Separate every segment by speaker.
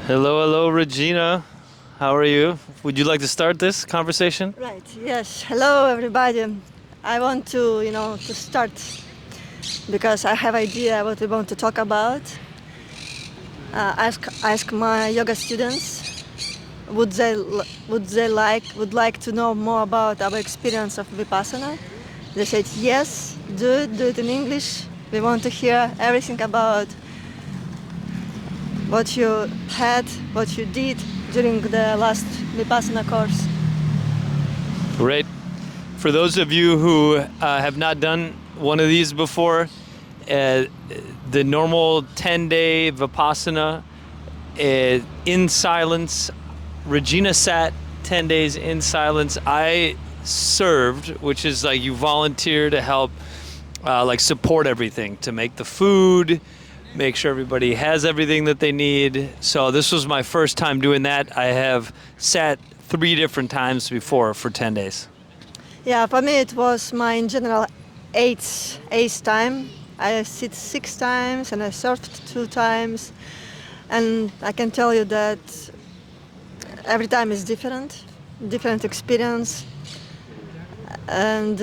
Speaker 1: Hello, hello, Regina. How are you? Would you like to start this conversation?
Speaker 2: Right. Yes. Hello, everybody. I want to start because I have idea what we want to talk about. Ask my yoga students would like to know more about our experience of Vipassana. They said yes, do it in English. We want to hear everything about what you had, what you did during the last Vipassana course.
Speaker 1: Great. For those of you who have not done one of these before, the normal 10-day Vipassana in silence. Regina sat 10 days in silence. I served, which is like you volunteer to help support everything, to make the food, make sure everybody has everything that they need. So this was my first time doing that. I have sat 3 different times before for 10 days.
Speaker 2: Yeah, for me it was my in general eighth time. I sit 6 times and I surfed 2 times, and I can tell you that every time is different experience. And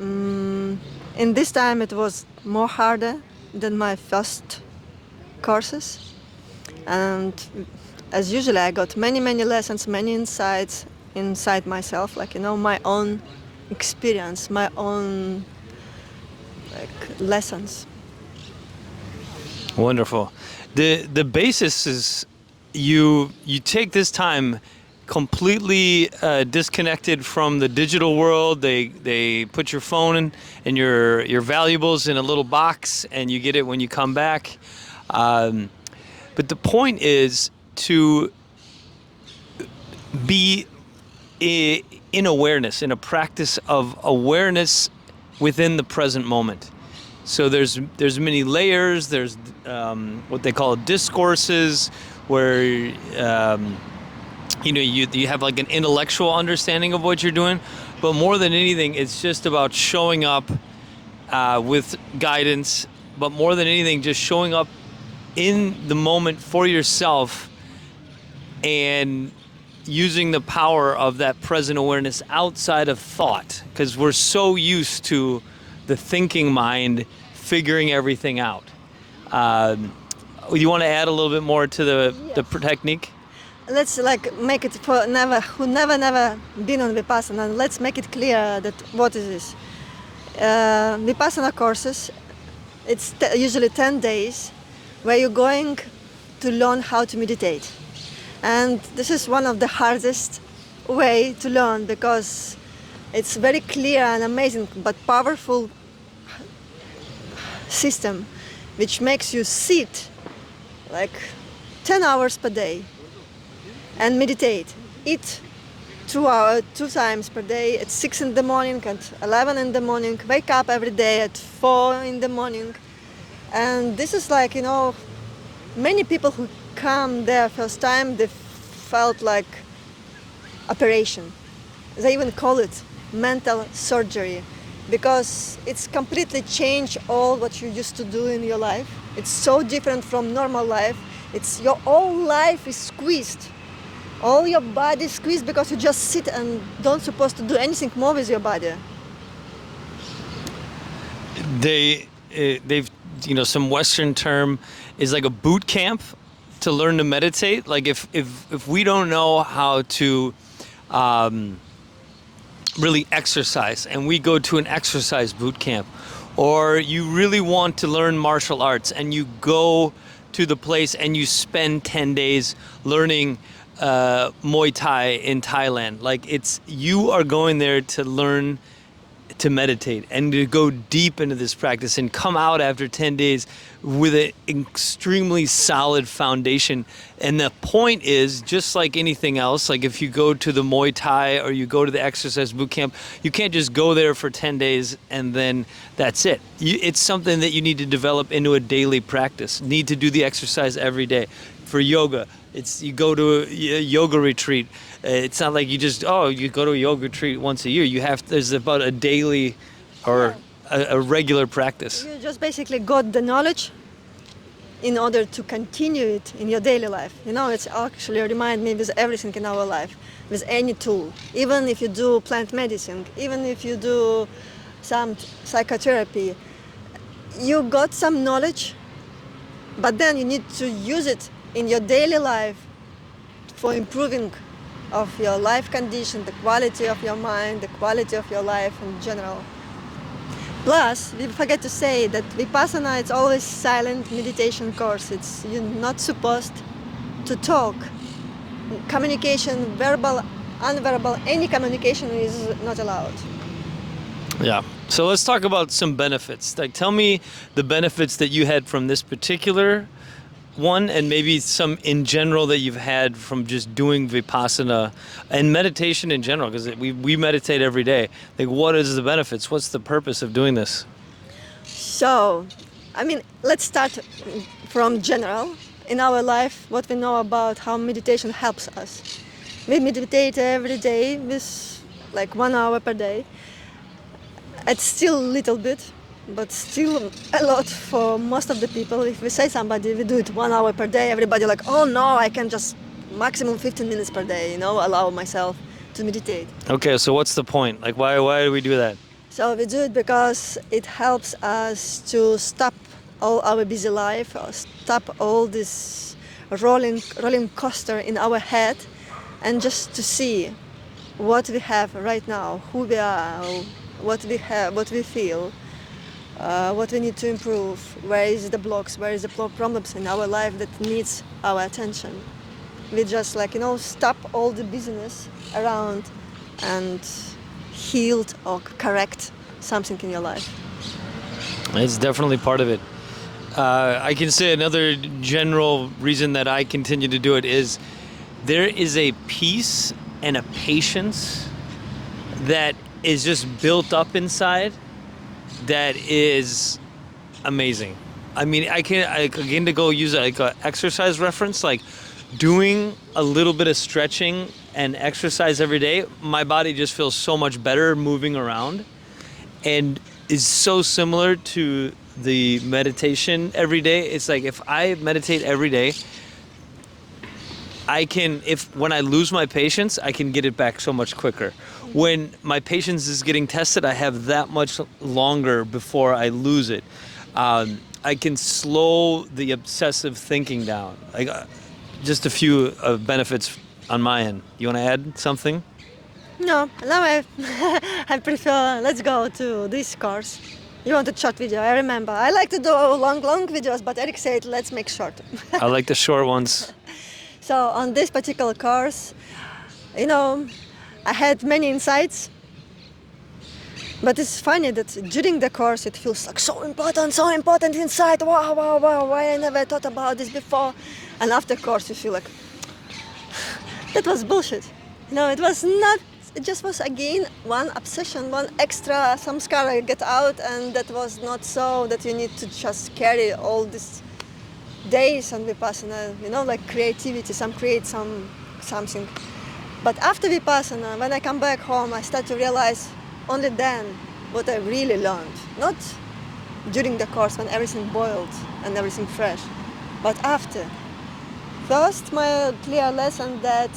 Speaker 2: in this time it was more harder than my first courses. And as usually I got many lessons, many insights inside myself, my own experience, my own lessons.
Speaker 1: Wonderful. The basis is you take this time completely disconnected from the digital world. They put your phone and your valuables in a little box, and you get it when you come back. But the point is to be in awareness, in a practice of awareness within the present moment. So there's many layers. There's what they call discourses, where you have like an intellectual understanding of what you're doing, but more than anything, it's just about showing up with guidance. But more than anything, just showing up in the moment for yourself and using the power of that present awareness outside of thought, because we're so used to the thinking mind figuring everything out. You want to add a little bit more to the technique?
Speaker 2: Let's make it for who never been on Vipassana. Let's make it clear that what is this. Vipassana courses, it's usually 10 days where you're going to learn how to meditate. And this is one of the hardest way to learn, because it's very clear and amazing but powerful system which makes you sit 10 hours per day and meditate. Eat 2 times per day, at 6 in the morning and 11 in the morning. Wake up every day at 4 in the morning. And this is many people who come there first time, they felt like operation. They even call it mental surgery, because it's completely changed all what you used to do in your life. It's so different from normal life. It's your whole life is squeezed. All your body is squeezed because you just sit and don't supposed to do anything more with your body.
Speaker 1: They've some Western term is like a boot camp to learn to meditate. Like if we don't know how to really exercise, and we go to an exercise boot camp, or you really want to learn martial arts and you go to the place and you spend 10 days learning Muay Thai in Thailand. You are going there to learn to meditate and to go deep into this practice and come out after 10 days with an extremely solid foundation. And the point is, just like anything else, like if you go to the Muay Thai or you go to the exercise boot camp, you can't just go there for 10 days and then that's it. It's something that you need to develop into a daily practice. Need to do the exercise every day. For yoga, you go to a yoga retreat. It's not like you go to a yoga retreat once a year. There's about a daily or a regular practice.
Speaker 2: You just basically got the knowledge in order to continue it in your daily life. It's actually remind me with everything in our life, with any tool. Even if you do plant medicine, even if you do some psychotherapy, you got some knowledge, but then you need to use it in your daily life for improving of your life condition, the quality of your mind, the quality of your life in general. Plus, we forget to say that Vipassana is always silent meditation course. You're not supposed to talk. Communication, verbal, unverbal, any communication is not allowed.
Speaker 1: Yeah. So let's talk about some benefits. Like, tell me the benefits that you had from this particular one, and maybe some in general that you've had from just doing Vipassana and meditation in general, because we meditate every day. Like, what is the benefits? What's the purpose of doing this?
Speaker 2: So, let's start from general. In our life, what we know about how meditation helps us. We meditate every day with like 1 hour per day. It's still a little bit, but still a lot for most of the people. If we say somebody, we do it 1 hour per day, everybody like, oh no, I can just maximum 15 minutes per day, allow myself to meditate.
Speaker 1: Okay, so what's the point? Like, why do we do that?
Speaker 2: So we do it because it helps us to stop all our busy life, or stop all this rolling coaster in our head, and just to see what we have right now, who we are, what we have, what we feel, what we need to improve, where is the blocks, where is the problems in our life that needs our attention. We just stop all the business around and healed or correct something in your life.
Speaker 1: It's definitely part of it. I can say another general reason that I continue to do it is there is a peace and a patience that is just built up inside that is amazing. I can to go use like an exercise reference, like doing a little bit of stretching and exercise every day. My body just feels so much better moving around, and is so similar to the meditation every day. It's like if I meditate every day, when I lose my patience, I can get it back so much quicker. When my patience is getting tested, I have that much longer before I lose it. I can slow the obsessive thinking down. Just a few benefits on my end. You want to add something?
Speaker 2: No, now I prefer, let's go to this course. You want a short video, I remember. I like to do long videos, but Eric said, let's make short.
Speaker 1: I like the short ones.
Speaker 2: So on this particular course, I had many insights. But it's funny that during the course it feels like so important inside. Wow, why I never thought about this before. And after course you feel like, that was bullshit. It was not, it just was again one obsession, one extra samskara get out, and that was not so that you need to just carry all these days on Vipassana, like creativity, something. But after Vipassana, when I come back home, I start to realize only then what I really learned. Not during the course when everything boiled and everything fresh, but after. First, my clear lesson that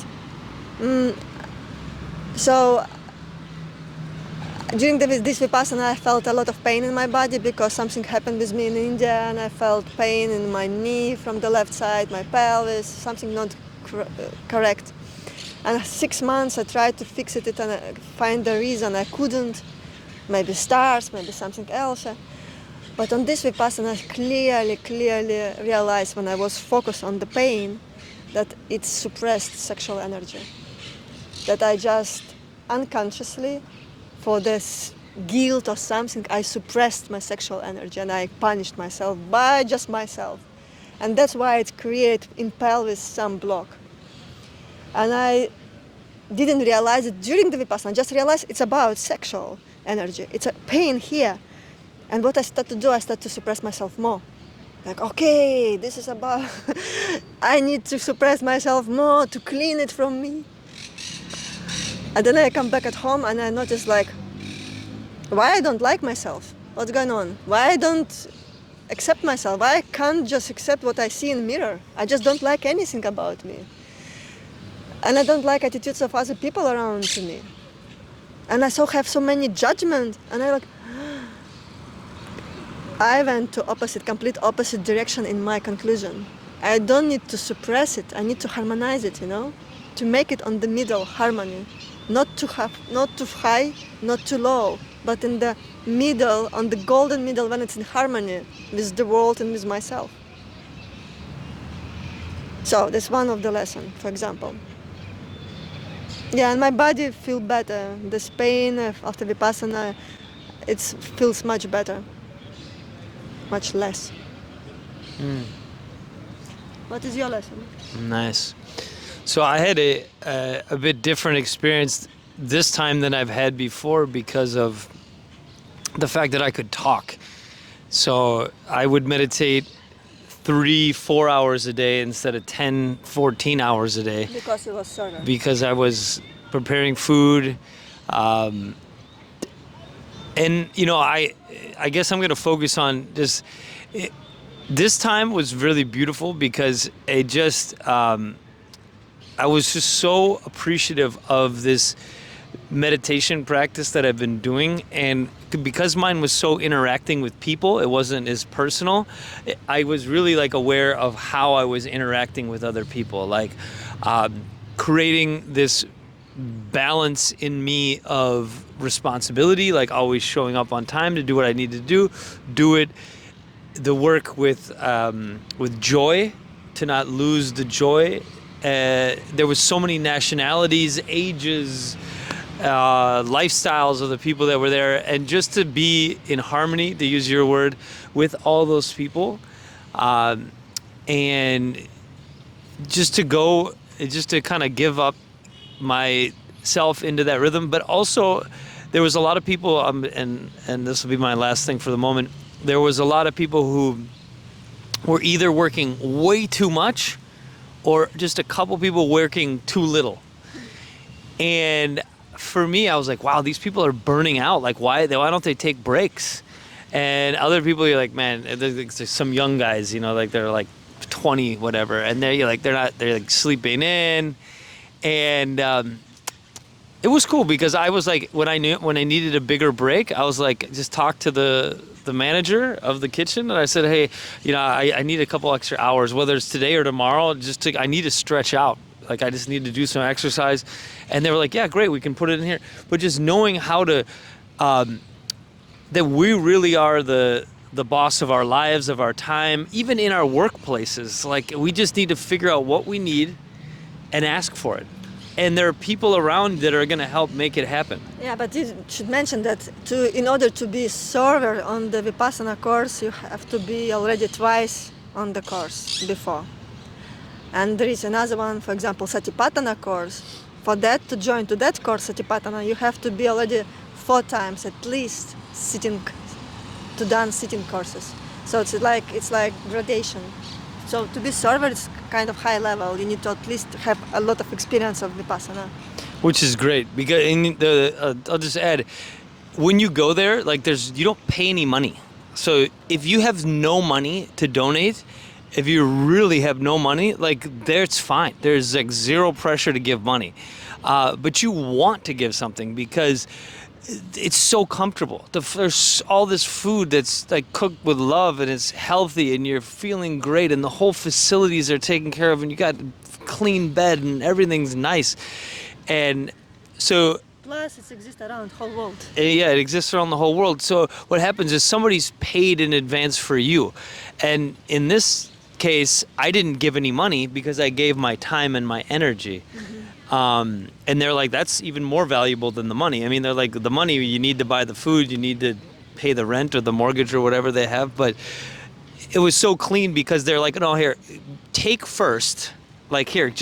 Speaker 2: during this Vipassana, I felt a lot of pain in my body because something happened with me in India, and I felt pain in my knee from the left side, my pelvis, something not correct. And 6 months I tried to fix it and find the reason. I couldn't. Maybe stars, maybe something else. But on this Vipassana, I clearly realized when I was focused on the pain that it suppressed sexual energy. That I just unconsciously, for this guilt or something, I suppressed my sexual energy and I punished myself by just myself. And that's why it created in pelvis some block. And I didn't realize it during the Vipassana. I just realized it's about sexual energy. It's a pain here. And what I start to do, I start to suppress myself more. Like, okay, this is about, I need to suppress myself more to clean it from me. And then I come back at home and I notice why I don't like myself? What's going on? Why I don't accept myself. Why I can't just accept what I see in the mirror? I just don't like anything about me. And I don't like attitudes of other people around me. And I have so many judgments. And I went to complete opposite direction in my conclusion. I don't need to suppress it. I need to harmonize it, to make it on the middle harmony. Not too high, not too low, but in the middle, on the golden middle, when it's in harmony with the world and with myself. So that's one of the lessons, for example. Yeah, and my body feels better. This pain after Vipassana, it feels much better, much less. What is your lesson?
Speaker 1: Nice. So I had a bit different experience this time than I've had before because of the fact that I could talk. So I would meditate 3-4 hours a day instead of 10-14 hours a day.
Speaker 2: Because it was shorter.
Speaker 1: Because I was preparing food. And, I guess I'm going to focus on just... This time was really beautiful because it just... I was just so appreciative of this meditation practice that I've been doing, and because mine was so interacting with people, it wasn't as personal. I was really aware of how I was interacting with other people, creating this balance in me of responsibility, always showing up on time to do what I need to do it, the work with joy, to not lose the joy. There was so many nationalities, ages, lifestyles of the people that were there, and just to be in harmony, to use your word, with all those people, and just to kind of give up myself into that rhythm. But also, there was a lot of people, and this will be my last thing for the moment, there was a lot of people who were either working way too much or just a couple people working too little. And for me, I was like, wow, these people are burning out. Why don't they take breaks? And other people, you're like, man, there's some young guys, they're 20, whatever. And they're sleeping in. And it was cool because I was when I needed a bigger break, I was just talk to the manager of the kitchen, and I said, hey, I need a couple extra hours, whether it's today or tomorrow, I need to stretch out. I just need to do some exercise. And they were like, yeah, great, we can put it in here. But just knowing how to, that we really are the boss of our lives, of our time, even in our workplaces. We just need to figure out what we need and ask for it. And there are people around that are going to help make it happen.
Speaker 2: Yeah, but you should mention that in order to be server on the Vipassana course, you have to be already twice on the course before. And there is another one, for example, Satipatthana course. For that, to join to that course, Satipatthana, you have to be already 4 times at least done sitting courses. So it's like gradation. So to be server, it's kind of high level. You need to at least have a lot of experience of Vipassana. Which
Speaker 1: is great because I'll just add, when you go there, you don't pay any money. So if you have no money to donate, if you really have no money, it's fine. There's zero pressure to give money, but you want to give something because it's so comfortable. There's all this food that's cooked with love, and it's healthy, and you're feeling great, and the whole facilities are taken care of, and you got a clean bed, and everything's nice. And so
Speaker 2: plus it exists around the whole world.
Speaker 1: Yeah, it exists around the whole world. So what happens is somebody's paid in advance for you. And in this case, I didn't give any money because I gave my time and my energy. Mm-hmm. And they're that's even more valuable than the money. I mean, they're the money, you need to buy the food, you need to pay the rent or the mortgage or whatever they have. But it was so clean because they're no, here, take first. Here,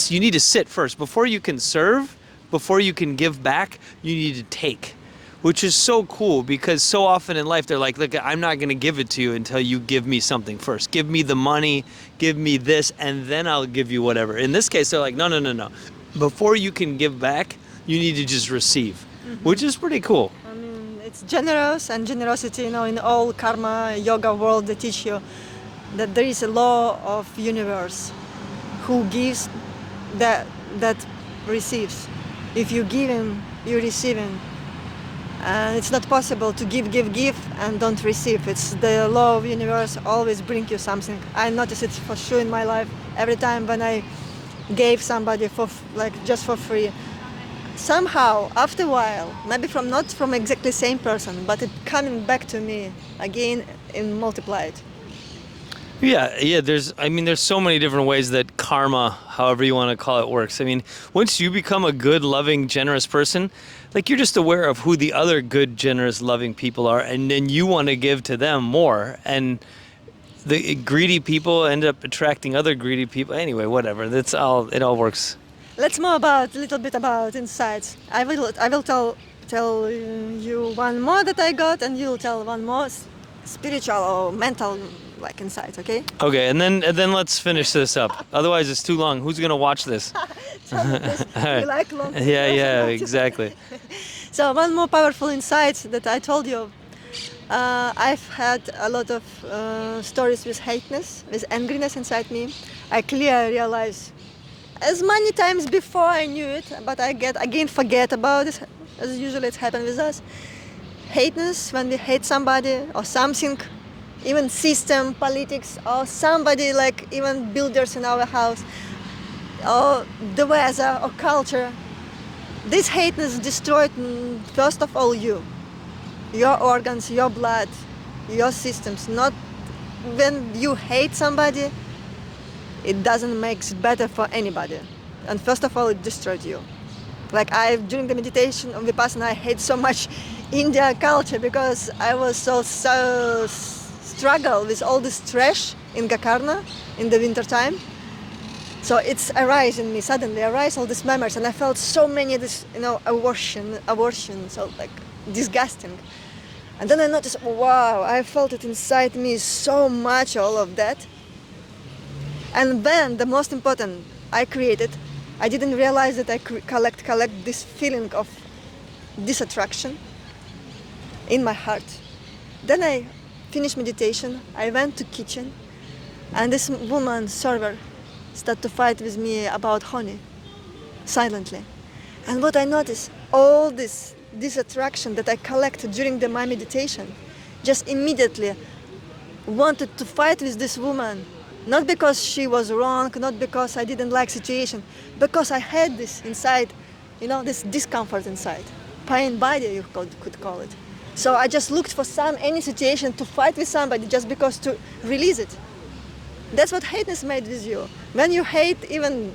Speaker 1: you need to sit first. Before you can serve, before you can give back, you need to take. Which is so cool because so often in life they're look, I'm not going to give it to you until you give me something first. Give me the money, give me this, and then I'll give you whatever. In this case, they're no. Before you can give back, you need to just receive, which is pretty cool.
Speaker 2: I mean, it's generous, and generosity, in all karma yoga world they teach you that there is a law of universe. Who gives, that receives. If you give him, you receive him. And it's not possible to give, and don't receive. It's the law of universe always bring you something. I notice it for sure in my life. Every time when I gave somebody just for free, somehow after a while, maybe not from exactly same person, but it coming back to me again and multiplied.
Speaker 1: Yeah. There's so many different ways that karma, however you want to call it, works. I mean, once you become a good, loving, generous person, like you're just aware of who the other good, generous, loving people are, and then you want to give to them more. And the greedy people end up attracting other greedy people. Anyway, whatever. It all works.
Speaker 2: Let's more a little bit about insights. I will tell you one more that I got, and you'll tell one more spiritual or mental insights. Okay?
Speaker 1: Okay, and then let's finish this up. Otherwise, it's too long. Who's gonna watch this?
Speaker 2: You like long?
Speaker 1: Yeah, exactly.
Speaker 2: So one more powerful insight that I told you. I've had a lot of stories with hateness, with angriness inside me. I clearly realize, as many times before I knew it, but I forget about it, as usually it happens with us. Hateness, when we hate somebody or something, even system, politics, or somebody, even builders in our house, or the weather or culture. This hateness destroyed, first of all, your organs, your blood, your systems. Not when you hate somebody, it doesn't make it better for anybody. And first of all, it destroyed you. During the meditation of Vipassana, I hate so much India culture because I was so struggle with all this trash in Gakarna in the winter time. So it's arise in me, suddenly arise all these memories, and I felt so many aversion, so disgusting. And then I noticed, wow, I felt it inside me so much, all of that. And then the most important, I didn't realize that I collect this feeling of disattraction in my heart. Then I finished meditation, I went to kitchen, and this woman, server, started to fight with me about honey, silently. And what I noticed, all this attraction that I collected during my meditation, just immediately wanted to fight with this woman. Not because she was wrong, not because I didn't like situation, because I had this inside, this discomfort inside. Pain body, you could call it. So I just looked for any situation to fight with somebody just because to release it. That's what hateness made with you. When you hate even,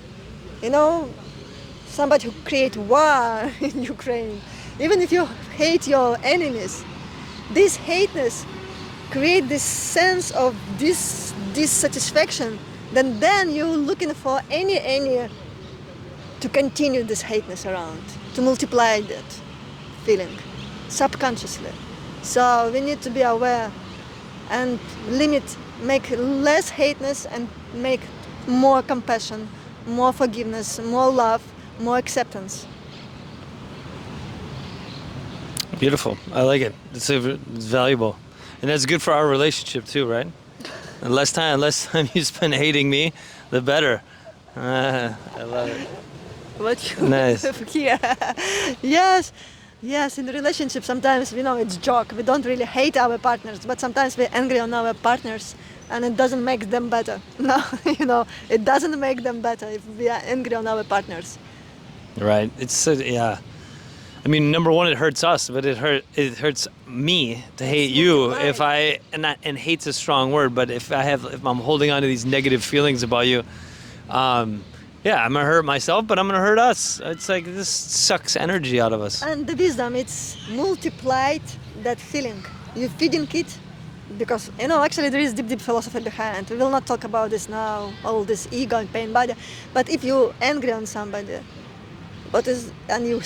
Speaker 2: somebody who create war in Ukraine, even if you hate your enemies, this hateness create this sense of dissatisfaction. Then you're looking for any to continue this hateness around, to multiply that feeling subconsciously. So we need to be aware and make less hateness and make more compassion, more forgiveness, more love, more acceptance.
Speaker 1: Beautiful. I like it. It's valuable. And that's good for our relationship too, right? The less time you spend hating me, the better. I love it.
Speaker 2: What you
Speaker 1: Nice.
Speaker 2: hear. Yes, in the relationship sometimes, it's joke. We don't really hate our partners, but sometimes we're angry on our partners and it doesn't make them better. No, it doesn't make them better if we are angry on our partners.
Speaker 1: Right. Yeah. I mean, number one, it hurts us, but it hurts me to hate you and hate's a strong word, but if I'm holding on to these negative feelings about you, yeah, I'm gonna hurt myself, but I'm gonna hurt us. It's like this sucks energy out of us.
Speaker 2: And the wisdom, it's multiplied that feeling. You're feeding it because, actually there is deep philosophy behind. We will not talk about this now, all this ego and pain body. But if you're angry on somebody, and you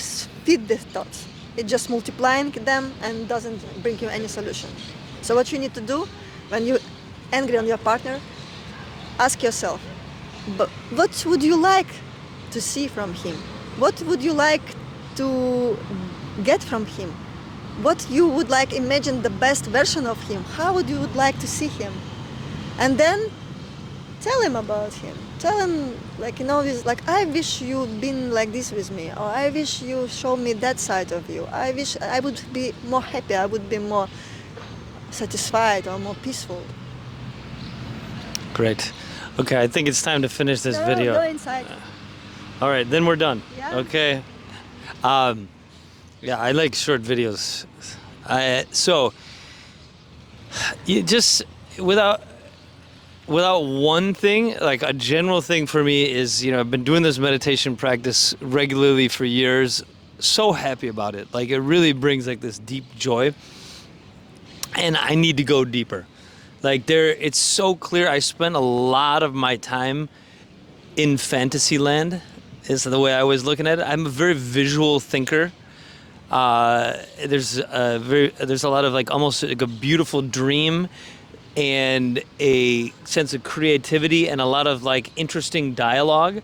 Speaker 2: feed the thoughts, it just multiplying them and doesn't bring you any solution. So what you need to do when you're angry on your partner, ask yourself, but what would you like to see from him? What would you like to get from him? what you would like imagine the best version of him. How would you would like to see him? And then tell him about him. Tell him, like, this, like, I wish you'd been like this with me, or I wish you showed me that side of you. I wish I would be more happy, I would be more satisfied or more peaceful.
Speaker 1: Great. Okay, I think it's time to finish this video.
Speaker 2: Go inside.
Speaker 1: All right, then we're done.
Speaker 2: Yeah.
Speaker 1: Okay. Yeah, I like short videos. So, you just without one thing, like a general thing for me is, I've been doing this meditation practice regularly for years. So happy about it. Like, it really brings like this deep joy. And I need to go deeper. Like, it's so clear. I spent a lot of my time in fantasy land, is the way I was looking at it. I'm a very visual thinker. There's a lot of like almost like a beautiful dream and a sense of creativity and a lot of like interesting dialogue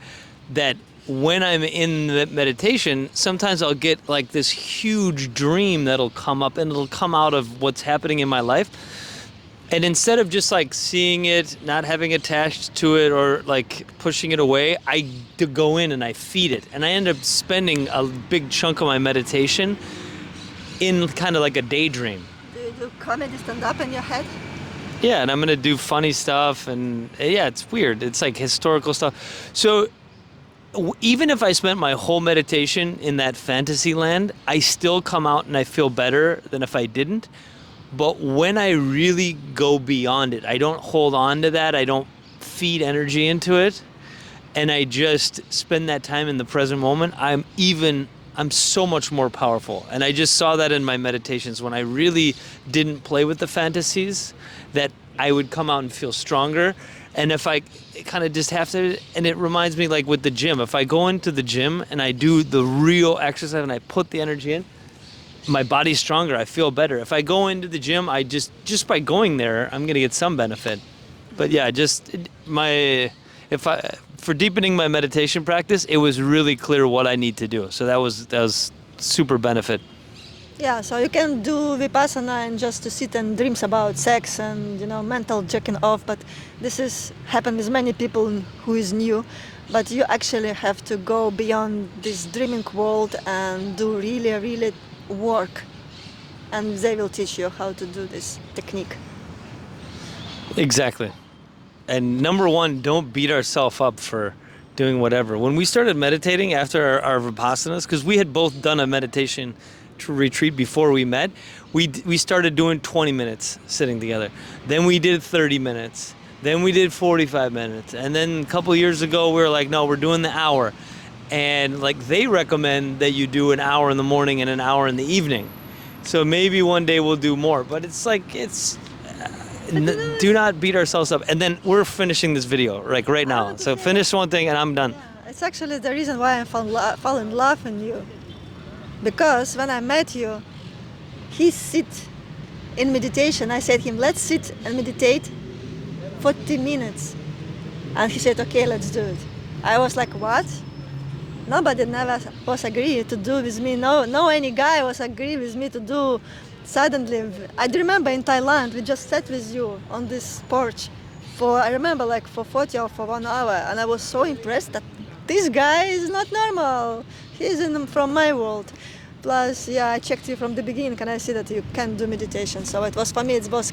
Speaker 1: that when I'm in the meditation, sometimes I'll get like this huge dream that'll come up and it'll come out of what's happening in my life. And instead of just like seeing it, not having attached to it or like pushing it away, I go in and I feed it. And I end up spending a big chunk of my meditation in kind of like a daydream.
Speaker 2: Do you do comedy stand up in your head?
Speaker 1: Yeah, and I'm gonna do funny stuff, and yeah, it's weird. It's like historical stuff. So even if I spent my whole meditation in that fantasy land, I still come out and I feel better than if I didn't. But when I really go beyond it, I don't hold on to that. I don't feed energy into it, and I just spend that time in the present moment. I'm so much more powerful. And I just saw that in my meditations when I really didn't play with the fantasies, that I would come out and feel stronger. And if I kind of just have to, and it reminds me like with the gym, if I go into the gym and I do the real exercise and I put the energy in, my body's stronger, I feel better. If I go into the gym, I just by going there, I'm gonna get some benefit. But yeah, for deepening my meditation practice, it was really clear what I need to do. So that was super benefit.
Speaker 2: Yeah, so you can do Vipassana and just to sit and dreams about sex and mental jerking off, but this is happened with many people who is new. But you actually have to go beyond this dreaming world and do really work, and they will teach you how to do this technique.
Speaker 1: Exactly. And number one, don't beat ourselves up for doing whatever. When we started meditating after our Vipassanas, because we had both done a meditation retreat before we met, we started doing 20 minutes sitting together. Then we did 30 minutes. Then we did 45 minutes. And then a couple years ago, we were like, no, we're doing the hour. And like they recommend that you do an hour in the morning and an hour in the evening. So maybe one day we'll do more. But it's like, do not beat ourselves up. And then we're finishing this video like right now. So finish one thing and I'm done.
Speaker 2: Yeah, it's actually the reason why I fall in love in you. Because when I met you, he sit in meditation. I said to him, let's sit and meditate 40 minutes. And he said, okay, let's do it. I was like, what? Nobody never was agree to do with me. No any guy was agree with me to do. Suddenly, I remember in Thailand, we just sat with you on this porch I remember like for 40 or for 1 hour. And I was so impressed that this guy is not normal. He's from my world. Plus, yeah, I checked you from the beginning and I see that you can do meditation. So it was, for me, it was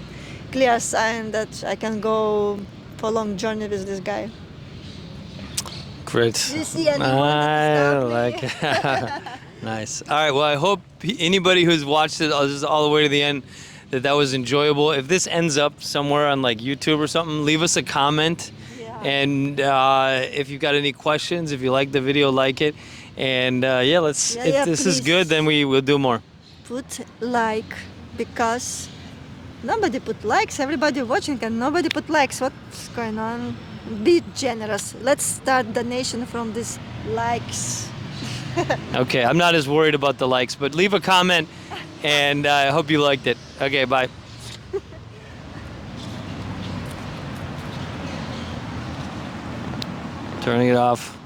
Speaker 2: clear sign that I can go for a long journey with this guy.
Speaker 1: Great.
Speaker 2: Do you see anyone that
Speaker 1: like Nice. All right, well, I hope anybody who's watched it all the way to the end, that was enjoyable. If this ends up somewhere on like YouTube or something, leave us a comment.
Speaker 2: Yeah.
Speaker 1: And if you've got any questions, if you like the video, like it. And if this is good, then we'll do more.
Speaker 2: Put like, because nobody put likes, everybody watching and nobody put likes. What's going on? Be generous. Let's start donation from these likes.
Speaker 1: Okay, I'm not as worried about the likes, but leave a comment and I hope you liked it. Okay, bye. Turning it off.